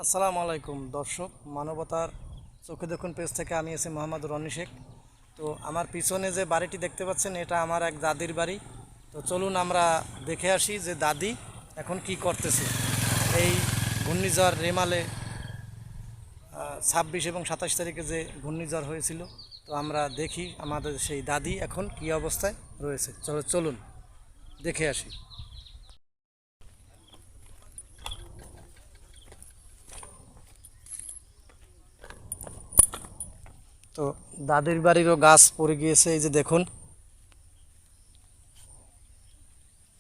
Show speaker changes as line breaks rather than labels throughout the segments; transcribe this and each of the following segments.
আসসালামু আলাইকুম দর্শক, মানবতার চোখে দেখুন পেজ থেকে আমি আছি মোহাম্মদ রনি শেখ। তো আমার পিছনে যে বাড়িটি দেখতে পাচ্ছেন এটা আমার এক দাদির বাড়ি। তো চলুন আমরা দেখে আসি যে দাদি এখন কি করতেছে। এই ঘূর্ণিঝড় রেমালে 26 এবং 27 তারিখে যে ঘূর্ণিঝড় হয়েছিল, তো আমরা দেখি আমাদের সেই দাদি এখন কি অবস্থায় রয়েছে। চলুন দেখে আসি। তো দাদির বাড়িরও গাছ পড়ে গিয়েছে, এই যে দেখুন,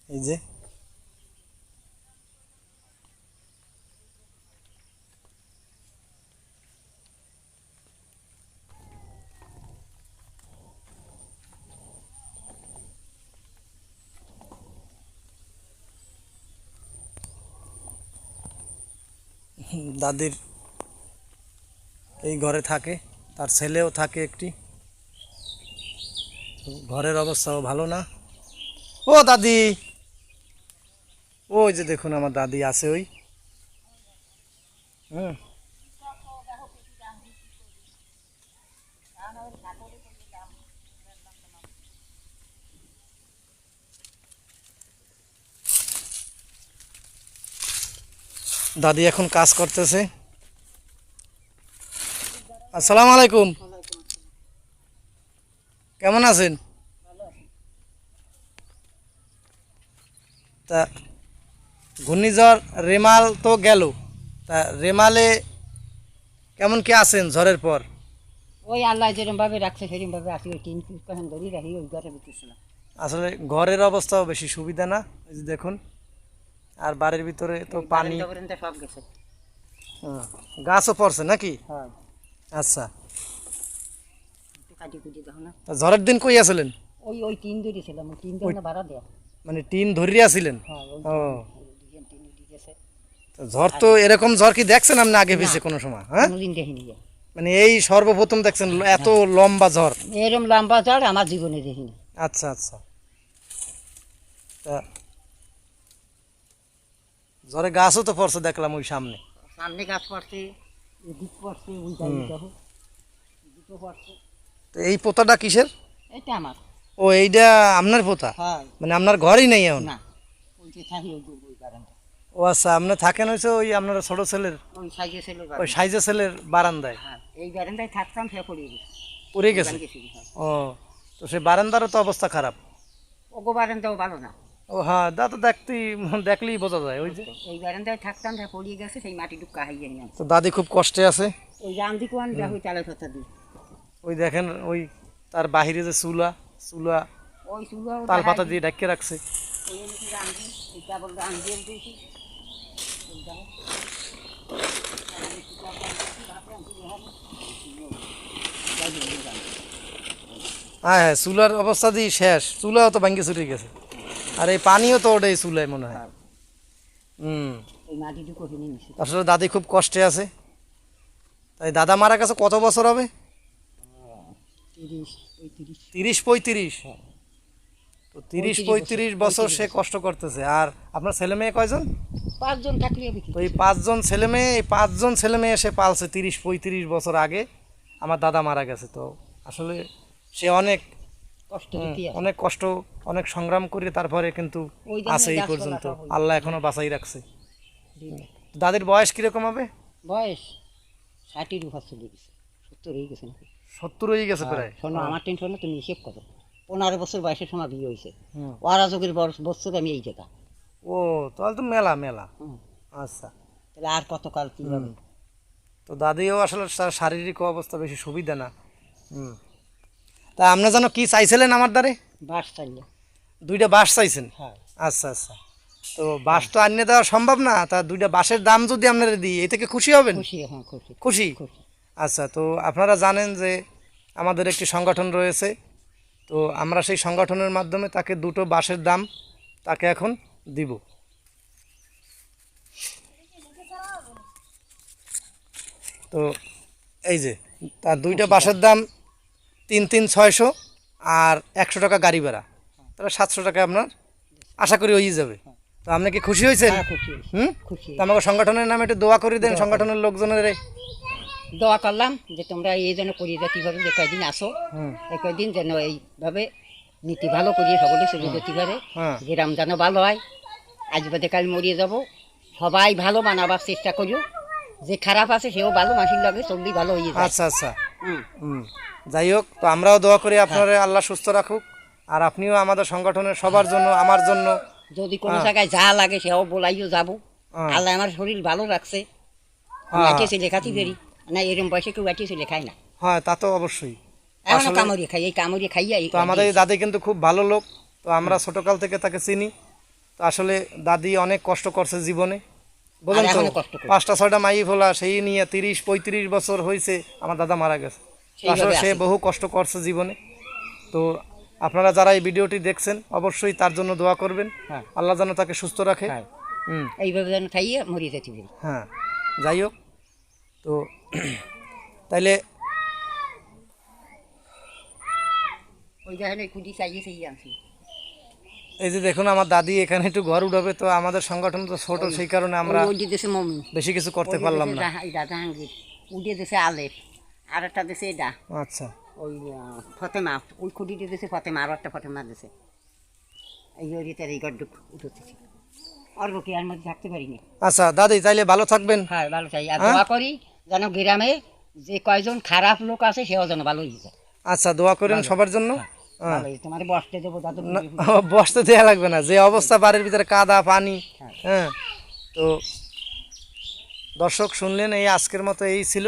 এই যে দাদির এই ঘরে থাকে, তার ছেলেও থাকে একটি। ঘরের অবস্থাও ভালো না। ও দাদি, ওই যে দেখুন আমার দাদি আছে ওই। হুম, দাদি এখন কাজ করতেছে। আসসালামু আলাইকুম, কেমন আছেন? তা ঘূর্ণিঝড় রেমাল তো গেল, তা রেমালে কেমন কি আছেন ঝড়ের পর?
ওই আল্লাহ যেরকম ভাবে রাখছে সেরকম ভাবে আসি, ওই টিন কখন ধরি রাখি ওই ঘরে বিতেছিলাম।
আসলে ঘরের অবস্থাও বেশি সুবিধা না, এই যে দেখুন। আর বাড়ির ভিতরে তো পানি,
সব গেছে।
গাছও পড়ছে নাকি?
হ্যাঁ,
আচ্ছা,
একটু কাটি কুটি দেখো না।
তা ঝড়ের দিন কই আছিলেন?
ওই ওই টিন ধরেছিলাম, ওই টিন দিয়ে ভাড়া দেয়া।
মানে টিন ধরিয়া ছিলেন?
হ্যাঁ, ওই
ও,
দুজন টিন উঠে গেছে।
তো ঝড় তো এরকম ঝড় কি দেখছেন আপনি আগে পিছে কোনো সময়? হ্যাঁ,
কোনোদিন দেখিনি।
মানে এই সর্বপ্রথম দেখছেন এত লম্বা ঝড়?
এরম লম্বা ঝড় আমার জীবনে দেখিনি।
আচ্ছা আচ্ছা। তা ঝড়ে গাছও তো পড়ছে দেখলাম ওই সামনে।
সামনে গাছ পড়ছে, এদিক পড়ছে, ওই গাড়ি দেখো দুটো পড়ছে।
তো এই পোতাটা কিসের?
এটা আমার।
ও, এইটা আপনার পোতা?
হ্যাঁ।
মানে আপনার ঘরই নেই এখন?
না, ওই যে থাকি ওই বারান্দা।
ও আচ্ছা, আপনি থাকেন হয়েছে ওই আপনার ছোট ছেলের,
ওই সাইজে ছিল
ওই সাইজে ছেলের বারান্দায়?
হ্যাঁ, এই বারান্দায় থাকতাম, সে পড়ে গেছে।
পড়ে গেছে? ও, তো সে বারান্দারও তো অবস্থা খারাপ।
ওগো বারান্দাও ভালো না।
ও হ্যাঁ, তা তো দেখলেই বোঝা যায়। ওই যে
এই বারান্দায় থাকতাম, যা পড়িয়ে গেছে, সেই মাটি ডুক্কা হাইয়ে নিলাম।
তো দাদি খুব কষ্টে আছে।
ওই রাম দিকুয়ান যা ওই চালের কথা দিই।
ওই দেখেন ওই তার বাহিরে যে চুলা চুলা
ওই শুরু
তাল পাতা দিয়ে ঢেকে রাখছে।
ওই এনেছি রাম দিই, এই কেবল রাম দিয়ে দিয়েছি।
হ্যাঁ হ্যাঁ, চুলার অবস্থা দিয়ে শেষ, চুলাও তো ভাঙ্গে চুরে গেছে। আর এই পানিও তো ওটাই চুলায় মনে হয়। হুম,
এই মাটিটুকু কিনে নিছি।
আসলে দাদি খুব কষ্টে আছে। তাই দাদা মারা গেছে কত বছর হবে? 30-35। তো 30-35 বছর সে কষ্ট করতেছে। আর আপনার ছেলে মেয়ে কয়জন?
5 জন থাকলে
তো এই 5 জন ছেলে মেয়ে, এই 5 জন ছেলে মেয়ে সে পালছে 30-35 বছর আগে আমার দাদা মারা গেছে। তো আসলে সে অনেক
কষ্ট
অনেক কষ্ট, অনেক সংগ্রাম করে তারপরে কিন্তু আছে এই পর্যন্ত। আল্লাহ এখনো বাঁচাই রাখছে। দাদির বয়স কিরকম হবে?
বয়স 60-এর উপর চলে গেছে, 70 হয়ে গেছে নাকি।
70 হয়ে গেছে প্রায়।
শোনো, আমার টেনশন না, তুমি হিসেব করো। 15 বছর বয়সের সময় বিয়ে হয়েছে, ওরা যুগের বছর আমি এই জায়গা।
ও, তাহলে তো মেলা মেলা। আচ্ছা,
তাহলে আর কতকাল কি হবে?
তো দাদিও আসলে তার শারীরিক অবস্থা বেশি সুবিধা না। তা আপনার যেন কি চাইছিলেন আমার দ্বারে?
বাস চাইলে
2টা বাঁশ চাইছেন?
হ্যাঁ।
আচ্ছা আচ্ছা। তো বাঁশ তো আনিয়ে দেওয়া সম্ভব না, তা 2টা বাঁশের দাম যদি আপনারা দিই এ থেকে খুশি হবেন?
খুশি, হ্যাঁ খুশি।
খুশি? আচ্ছা, তো আপনারা জানেন যে আমাদের একটি সংগঠন রয়েছে। তো আমরা সেই সংগঠনের মাধ্যমে তাকে 2টো বাঁশের দাম তাকে এখন দিব। তো এই যে তার 2টা বাঁশের দাম 3-600, আর 100 টাকা গাড়ি ভাড়া, তাহলে 700 টাকা আপনার আশা করি হয়ে যাবে। তো আপনি কি খুশি হয়েছেন?
হ্যাঁ, খুশি হয়েছি।
হুম,
খুশি
তো আমাকে সংগঠনের নামে একটু দোয়া করে দেন, সংগঠনের লোকজনের।
দোয়া করলাম যে তোমরা এই যেন করিয়ে যেতে পারো, যে কয়দিন আসো
হুম।
এই কয়দিন যেন এইভাবে নীতি ভালো করিয়ে সকলে শুরু করতে পারে,
হ্যাঁ।
গ্রাম যেন ভালো হয়। আজ বাদে কাল মরিয়ে যাব, সবাই ভালো বানাবার চেষ্টা করিও, যে খারাপ আছে সেও ভালো, মাসির লাগে চললেই ভালো হয়ে যায়।
আচ্ছা আচ্ছা।
হুম।
হুম। যাই হোক, তো আমরাও দোয়া করি আপনারা আল্লাহ সুস্থ রাখুক, আর আপনিও আমাদের সংগঠনের সবার জন্য, আমার জন্য।
যদি কোনো জায়গায় যা লাগে সেও বলাইও যাবো। আল্লাহ আমার শরীর ভালো রাখছে,
হ্যাঁ।
আটিয়েছে লেখাতে পারি না, এরকম বয়সে কেউ আটিয়েছে লেখায় না।
হ্যাঁ, তা তো অবশ্যই।
এখনো
আসলে-
কামড়িয়ে খাই, এই কামড়িয়ে খাইয়া এই
তো আমাদের এই দাদি কিন্তু খুব ভালো লোক, তো আমরা ছোটকাল থেকে তাকে চিনি। তো আসলে দাদি অনেক কষ্ট করছে জীবনে, বলেন তো,
এখনো কষ্ট করে।
5টা 6টা মাই ফোলা, সেই নিয়ে 30-35 বছর হয়েছে আমার দাদা মারা গেছে। তো
সেইভাবে
আসলে সে
আছে।
বহু কষ্ট করছে জীবনে। তো আপনারা যারা এই ভিডিওটি দেখছেন অবশ্যই তার জন্য দোয়া করবেন,
হ্যাঁ।
আল্লাহ যেন তাকে সুস্থ রাখে।
হ্যাঁ।
হুম।
এইভাবে যেন খাইয়ে মরিয়ে যেতে পারি।
হ্যাঁ, যাই হোক, তো তাইলে
ওই দেখেন ওই কুটি চাইয়ে সেই আনছি।
এই যে দেখুন আমার দাদি এখানে একটু ঘর উঠাবে, তো আমাদের সংগঠন তো ছোট, সেই কারণে আমরা
ওই যে দেশে মমি,
বেশি কিছু করতে পারলাম না।
এটা জাহাঙ্গীর, উঠে দেশে আলেপ, আর একটা দেশে এটা
আচ্ছা।
ওই ফতেমা, ওই খুঁটিতে দেশে ফতেমা, আর একটা ফতেমা দেশে এই ওই তার এই গড্ডুক উঠেছি। আর কি আর মধ্যে থাকতে পারিনি।
আচ্ছা দাদি, তাইলে ভালো থাকবেন।
হ্যাঁ, ভালো চাই, আর
হ্যাঁ?
দোয়া করি যেন গ্রামে যে কয়জন খারাপ লোক আছে সেও যেন ভালো হয়ে যায়।
আচ্ছা, দোয়া করেন সবার জন্য। হ্যাঁ।
ভালো হয়ে তোমার বসতে দেবো দাদু।
না, বসতে দেওয়া লাগবে না, যে অবস্থা বাড়ির ভিতরে কাদা পানি। হ্যাঁ, তো দর্শক শুনলেন, এই আজকের মতো এই ছিল।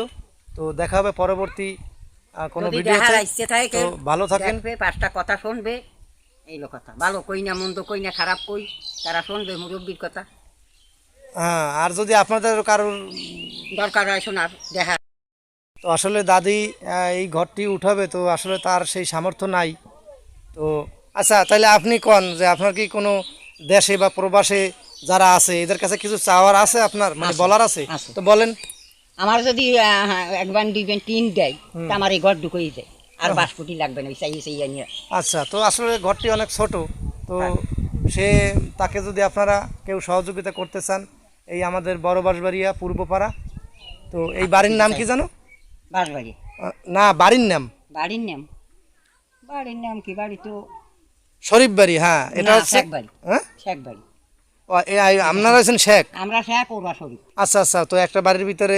তো দেখা হবে পরবর্তী কোনো
যদি
ভিডিওতে।
দেখার ইচ্ছে থাকে
তো ভালো থাকেন।
দেখবে, 5টা কথা শুনবে, এই লো কথা ভালো কই না, মন্দ কই না, খারাপ কই, তারা শুনবে মুরব্বীর কথা।
হ্যাঁ, আর যদি আপনাদের কারোর
দরকার হয় শোনার দেখা।
তো আসলে দাদি এই ঘরটি উঠাবে, তো আসলে তার সেই সামর্থ্য নাই। তো আচ্ছা, তাহলে আপনি কোন যে আপনার কি কোনো দেশে বা প্রবাসে যারা আছে এদের কাছে কিছু চাওয়ার আছে আপনার, মানে
আছে,
বলার আছে?
আছে।
তো বলেন।
আমার যদি একবার দুইবার টিন দেয় তা আমার এই ঘর ঢুকেই যায়, আর 5 কোটি লাগবে না, চাইয়ে চাইয়ে নিয়ে।
আচ্ছা, তো আসলে ঘরটি অনেক ছোট, তো সে তাকে যদি আপনারা কেউ সহযোগিতা করতে চান, এই আমাদের বড় বাঁশবাড়িয়া পূর্বপাড়া। তো এই বাড়ির নাম কি জানো?
বাঁশবাড়ি।
না, বাড়ির নাম
বাড়ির নাম, বাড়ির নাম কি, বাড়ি তো
শরীফ বাড়ি। হ্যাঁ, এটা
না,
হচ্ছে
শেখ বাড়ি।
হ্যাঁ,
শেখ বাড়ি।
আপনারা হচ্ছেন শেখ।
আমরা শেখ, ওরা শরীফ।
আচ্ছা আচ্ছা, তো একটা বাড়ির ভিতরে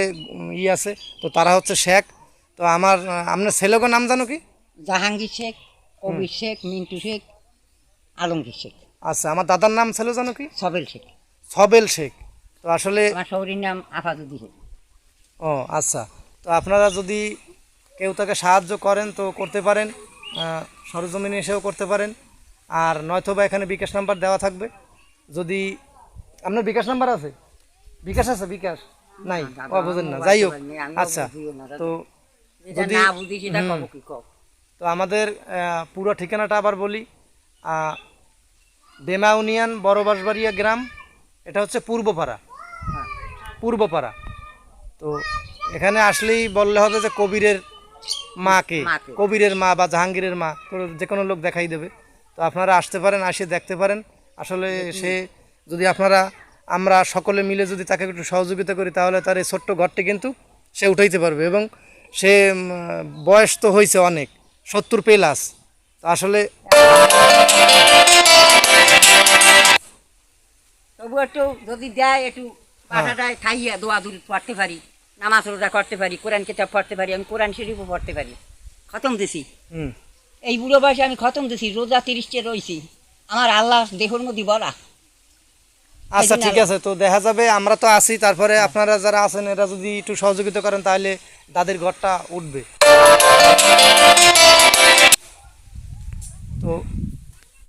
ই আছে, তো তারা হচ্ছে শেখ। তো আমার আপনার ছেলেগো নাম জানো কি?
জাহাঙ্গীর শেখ, কবির শেখ, মিন্টু শেখ, আলমগীর শেখ।
আচ্ছা, আমার দাদার নাম ছিল জানো কি?
সবেল শেখ।
সবেল শেখ। তো আসলে
আমার শহরের নাম আফাজুদ্দি শেখ।
ও আচ্ছা, তো আপনারা যদি কেউ তাকে সাহায্য করেন তো করতে পারেন, সরজমিনে এসেও করতে পারেন, আর নয়তোবা এখানে বিকাশ নাম্বার দেওয়া থাকবে। যদি আপনার বিকাশ নাম্বার আছে? বিকাশ আছে? বিকাশ নাই, ও বুঝেন না। যাই হোক, আচ্ছা, তো
যেটা
যদি
না বুঝি সেটা কব কি কব।
তো আমাদের পুরো ঠিকানাটা আবার বলি। ডেমা ইউনিয়ন বড় বাঁশবাড়িয়া গ্রাম, এটা হচ্ছে পূর্বপাড়া।
হ্যাঁ।
পূর্বপাড়া। তো এখানে আসলেই বললে হবে যে কবিরের মাকে,
মাকে।
কবিরের মা বা জাহাঙ্গীরের মা, যে কোনো লোক দেখাই দেবে। তো আপনারা আসতে পারেন, আসে দেখতে পারেন। আসলে সে যদি আমরা সকলে মিলে যদি তাকে একটু সহযোগিতা করি, তাহলে তার এই ছোট্ট ঘরটি কিন্তু সে উঠাইতে পারবে। এবং সে বয়স তো হয়েছে অনেক, 70+। তো আসলে
তবু একটু যদি দেয়, একটু পাঠাটায় খাইয়া দোয়া দূর পড়তে পারি, নামাজ রোজা করতে পারি, কোরআন কিতাব পড়তে পারি, আমি কোরআন শরীফও পড়তে পারি, খতম দিছি।
হুম,
এই বুড়ো বয়সে আমি খতম দিছি, রোজা 30টে রয়েছি, আমার আল্লাহ দেহর মধ্যে বলা।
আচ্ছা ঠিক আছে, তো দেখা যাবে। আমরা তো আছি, তারপরে আপনারা যারা আছেন এরা যদি একটু সহযোগিতা করেন তাহলে দাদির ঘরটা উঠবে। তো